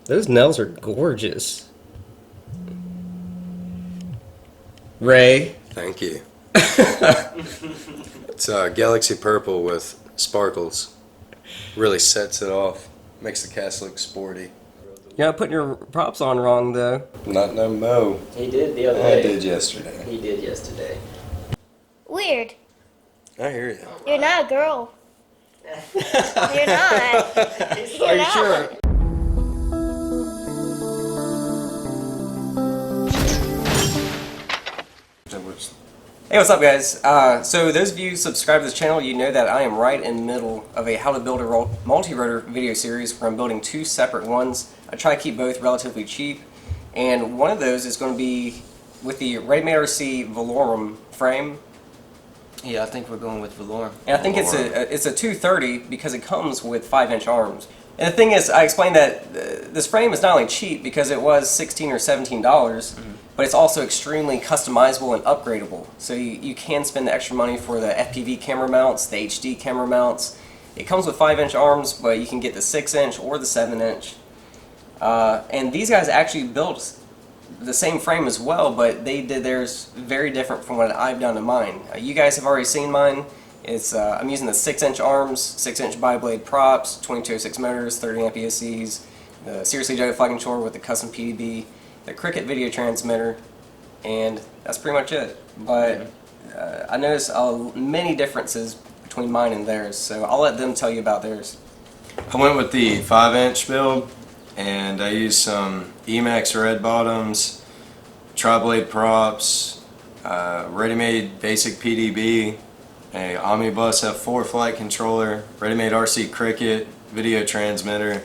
Those nails are gorgeous. Ray. Thank you. It's galaxy purple with sparkles. Really sets it off. Makes the cast look sporty. You're not putting your props on wrong, though. Not no mo. He did the other day. I did yesterday. He did yesterday. Weird. I hear you. You're not a girl. You're not. You're Are you not. sure? Hey, what's up, guys? So those of you who subscribe to this channel, you know that I am right in the middle of a how to build a multi-rotor video series where I'm building two separate ones. I try to keep both relatively cheap, and one of those is going to be with the RMRC Valorem frame. Yeah, I think we're going with Velorum. And I think it's a 230 because it comes with 5-inch arms. And the thing is, I explained that this frame is not only cheap because it was $16 or $17, but it's also extremely customizable and upgradable. So you can spend the extra money for the FPV camera mounts, the HD camera mounts. It comes with 5-inch arms, but you can get the 6-inch or the 7-inch. And these guys actually built the same frame as well, but they did theirs very different from what I've done to mine. You guys have already seen mine. It's I'm using the 6-inch arms, 6-inch bi-blade props, 2206 motors, 30 amp ESCs, the Strix AWK210 flight controller with the custom PDB, the Cricket video transmitter, and that's pretty much it. But I noticed many differences between mine and theirs, so I'll let them tell you about theirs. I went with the 5-inch build, and I used some Emax red bottoms, tri-blade props, ready-made basic PDB, a Omnibus F4 flight controller, ready-made RC Cricket video transmitter,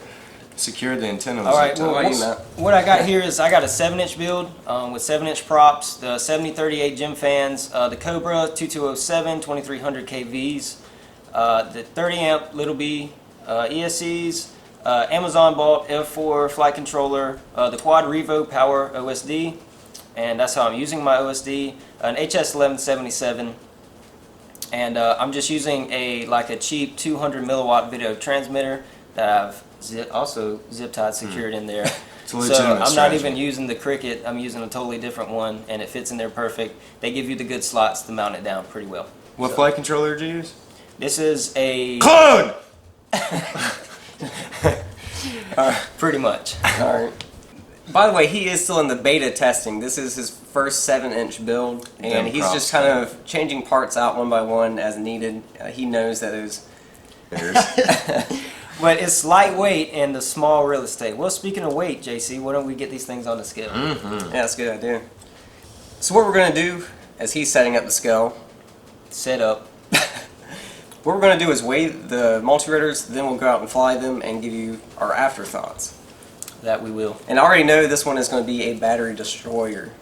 secured the antenna. Alright, well, what I got here is I got a 7-inch build with 7-inch props, the 7038 gym fans, the Cobra 2207 2300 KVs, the 30 amp Little B ESCs, Amazon bought F4 flight controller, the Quad Revo Power OSD, and that's how I'm using my OSD, an HS1177, and I'm just using a cheap 200 milliwatt video transmitter that I've also zip tied secured in there. So I'm not even using the Cricket, I'm using a totally different one, and it fits in there perfect. They give you the good slots to mount it down pretty well. What flight controller did you use? This is a clone! Pretty much. Alright. By the way, he is still in the beta testing. This is his first 7-inch build, and he's just kind of changing parts out one by one as needed. He knows that there's... But it's lightweight and the small real estate. Well, speaking of weight, JC, why don't we get these things on the scale? Yeah, that's a good idea. So what we're going to do, as he's setting up the scale... Set up. What we're going to do is weigh the multi-rotors, then we'll go out and fly them and give you our afterthoughts. That we will. And I already know this one is going to be a battery destroyer.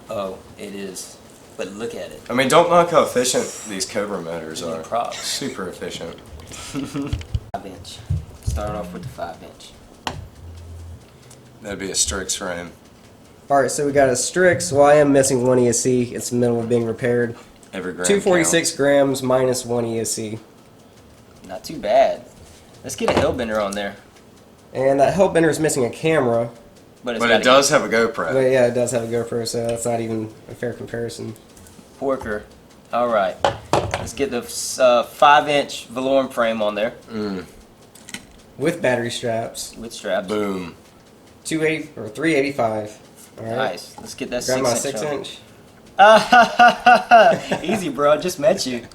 Oh, it is. But look at it. I mean, don't knock how efficient these Cobra motors are. Props. Super efficient. 5-inch. Start off with the 5-inch. That'd be a Strix frame. Alright, so we got a Strix. Well, I am missing one ESC. It's in the middle of being repaired. Every gram 246 grams minus one ESC. Not too bad. Let's get a Hellbender on there. And that Hellbender is missing a camera. But it does have a GoPro. But yeah, it does have a GoPro, so that's not even a fair comparison. Porker. Alright. Let's get the 5-inch Velorum frame on there. With battery straps. With straps. Boom. 280 or 385. Alright. Nice. Let's get that 6-inch. Grab my 6-inch. Easy, bro. Just met you.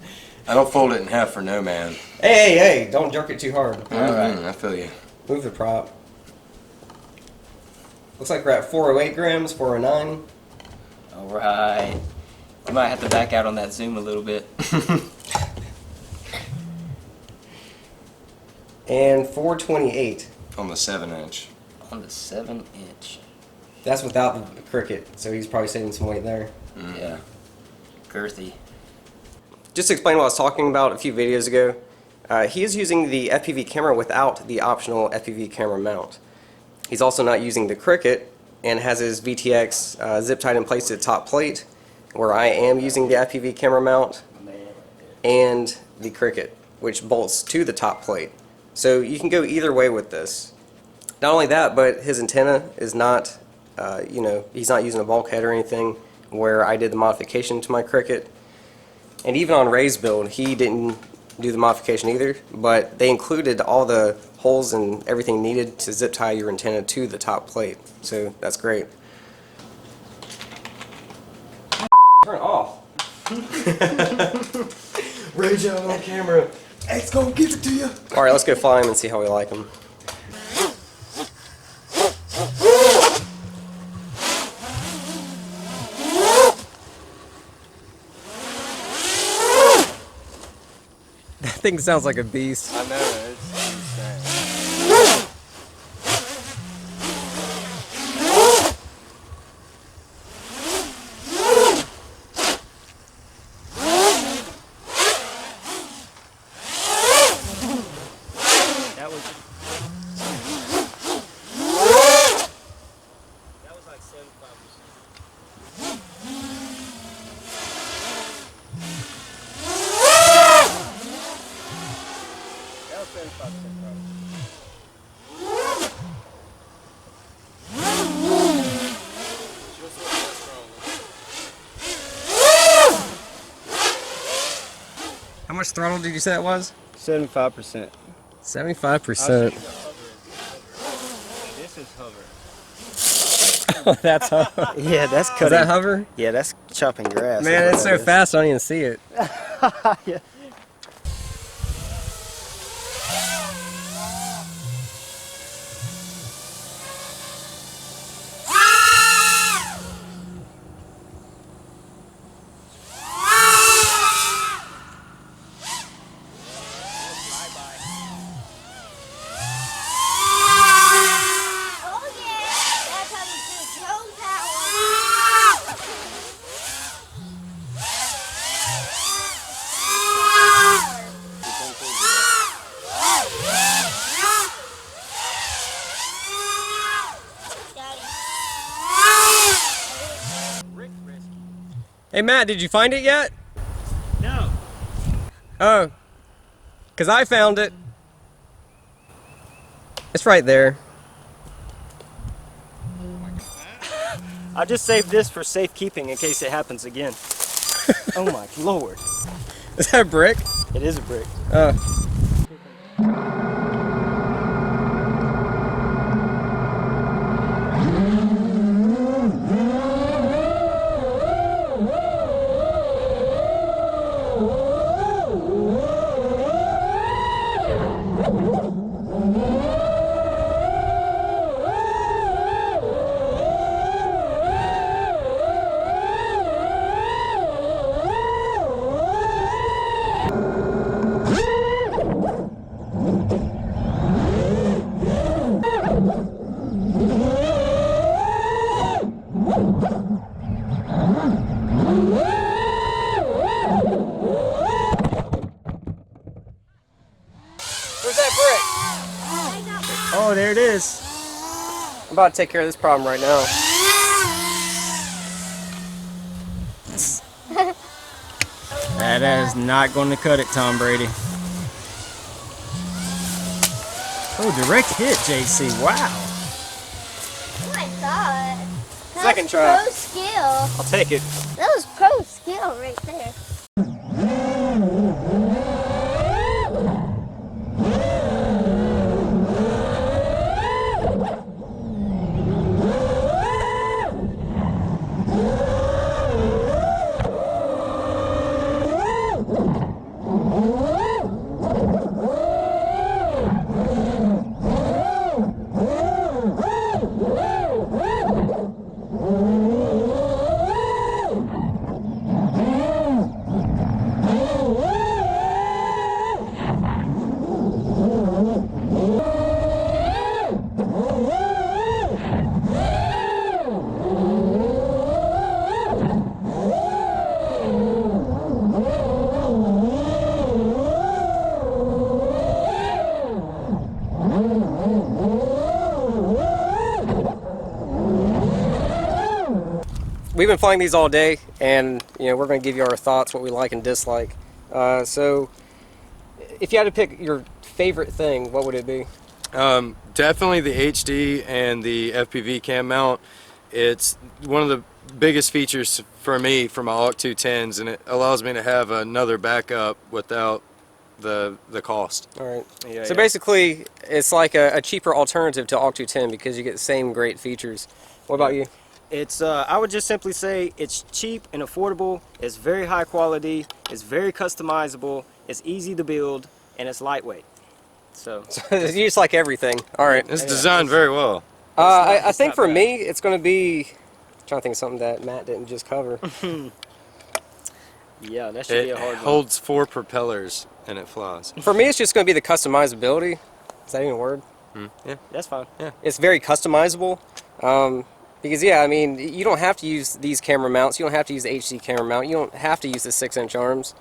I don't fold it in half for no man. Hey, don't jerk it too hard. Alright. I feel you. Move the prop. Looks like we're at 408 grams, 409. Alright. You might have to back out on that zoom a little bit. And 428. On the 7-inch. On the 7-inch. That's without the Cricket, so he's probably saving some weight there. Yeah. Girthy. Just to explain what I was talking about a few videos ago, he is using the FPV camera without the optional FPV camera mount. He's also not using the Cricket and has his VTX zip tied in place to the top plate, where I am using the FPV camera mount and the Cricket, which bolts to the top plate. So you can go either way with this. Not only that, but his antenna is not, he's not using a bulkhead or anything where I did the modification to my Cricket. And even on Ray's build, he didn't do the modification either, but they included all the holes and everything needed to zip tie your antenna to the top plate. So that's great. Turn it off. Rage out on camera. X gonna give it to you. All right, let's go fly him and see how we like him. That thing sounds like a beast. I know, it's insane. That was like 75%. That was 75% probably. How much throttle did you say that was? 75%. 75%. This is hover. That's hover. Yeah, that's cutting. Is that hover? Yeah, that's chopping grass. Man, it's so fast I don't even see it. Yeah. Oh yeah, that's how you do drone power. Hey Matt, did you find it yet? No. Oh, because I found it. It's right there. I just saved this for safekeeping in case it happens again. Oh my lord. Is that a brick? It is a brick. Where's that brick? Oh, there it is. I'm about to take care of this problem right now. That is not going to cut it, Tom Brady. Oh, direct hit, JC. Wow. Oh my god. That Second was try. pro skill. I'll take it. That was pro skill right there. We've been flying these all day, and we're going to give you our thoughts, what we like and dislike. So, if you had to pick your favorite thing, what would it be? definitely the HD and the FPV cam mount. It's one of the biggest features for me for my AWK210s, and it allows me to have another backup without the cost. All right. Yeah, So yeah. basically, it's like a cheaper alternative to AWK210 because you get the same great features. What about you? It's I would just simply say it's cheap and affordable. It's very high quality. It's very customizable. It's easy to build, and it's lightweight. So You just like everything. All right. It's designed very well. I it's think not for bad. me, it's going to be. I'm trying to think of something that Matt didn't just cover. yeah, that should be It a hard one. holds 4 propellers and it flies. For me, it's just going to be the customizability. Is that even a word? Yeah. That's fine. It's very customizable. Because, yeah, I mean, you don't have to use these camera mounts. You don't have to use the HD camera mount. You don't have to use the 6-inch arms.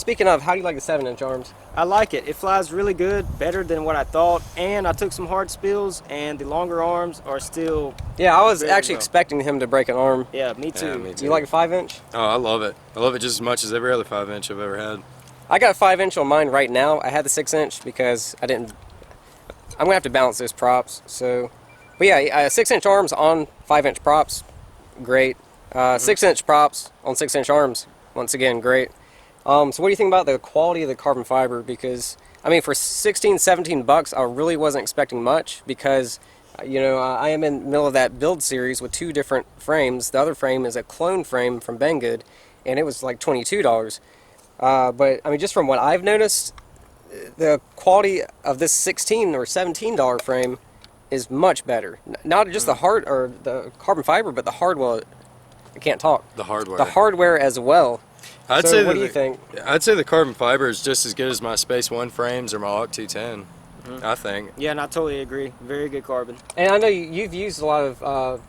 Speaking of, how do you like the 7-inch arms? I like it. It flies really good, better than what I thought. And I took some hard spills, and the longer arms are still. Yeah, I was Very actually well. expecting him to break an arm. Yeah, me too. Yeah, me Do you like a 5-inch? Oh, I love it. I love it just as much as every other 5-inch I've ever had. I got a 5-inch on mine right now. I had the 6-inch because I didn't. I'm gonna have to balance those props. So, but yeah, 6-inch arms on 5-inch props, great. 6-inch props on 6-inch arms, once again, great. So what do you think about the quality of the carbon fiber? Because I mean, for 16, 17 bucks, I really wasn't expecting much because, you know, I am in the middle of that build series with 2 different frames. The other frame is a clone frame from Banggood, and it was like $22. But I mean, just from what I've noticed, the quality of this $16 or $17 frame is much better. Not just the the carbon fiber, but the hardware. I can't talk. The hardware. The hardware as well. I'd So say what that do you think? I'd say the carbon fiber is just as good as my Space One frames or my AWK210. I think. Yeah, and I totally agree. Very good carbon. And I know you've used a lot of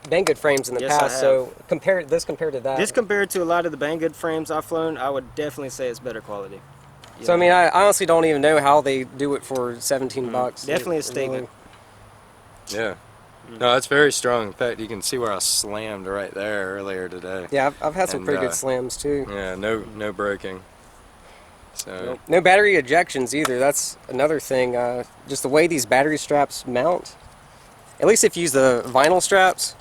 Banggood frames in the Yes, I past. have. So compared to that. This compared to a lot of the Banggood frames I've flown, I would definitely say it's better quality. So I mean, I honestly don't even know how they do it for 17 bucks. Definitely a It statement. Yeah. No, it's very strong. In fact, you can see where I slammed right there earlier today. Yeah, I've had some And, pretty good uh, slams too. Yeah, no braking. So No battery ejections either. That's another thing. Just the way these battery straps mount. At least if you use the vinyl straps.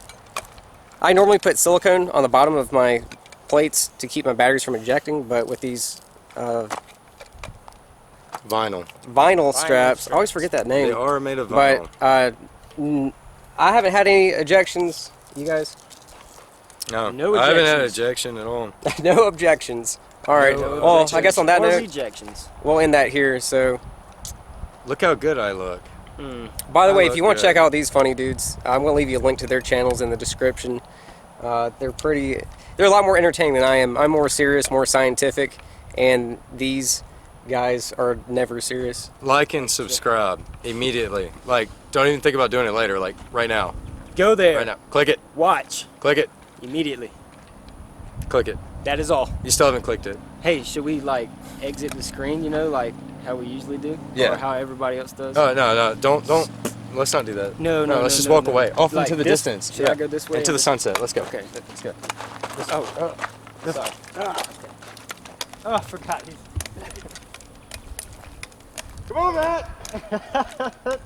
I normally put silicone on the bottom of my plates to keep my batteries from ejecting, but with these vinyl straps, I always forget that name. they are made of vinyl. But I haven't had any ejections. You guys? No I haven't had ejections. ejection at all. No objections. All right. No Well, I guess on that or note, rejections. we'll end that here. So, Look how good I look. by the I way, if look you want to good. check out these funny dudes, I'm going to leave you a link to their channels in the description. They're a lot more entertaining than I am. I'm more serious, more scientific, and these guys are never serious. Like and subscribe immediately. Like, don't even think about doing it later. Like, right now. Go there. Right now. Click it. Watch Click it. immediately. Click it. That is all. You still haven't clicked it. Hey, should we like exit the screen? You know, like how we usually do, Yeah. or how everybody else does. Oh, no. Don't. Let's not do that. No, Let's just walk away. Off Like into the this? distance. Should I go this way? Into the sunset. Let's go. Okay. Let's go. Oh, sorry. Oh, I forgot. Come on, Matt.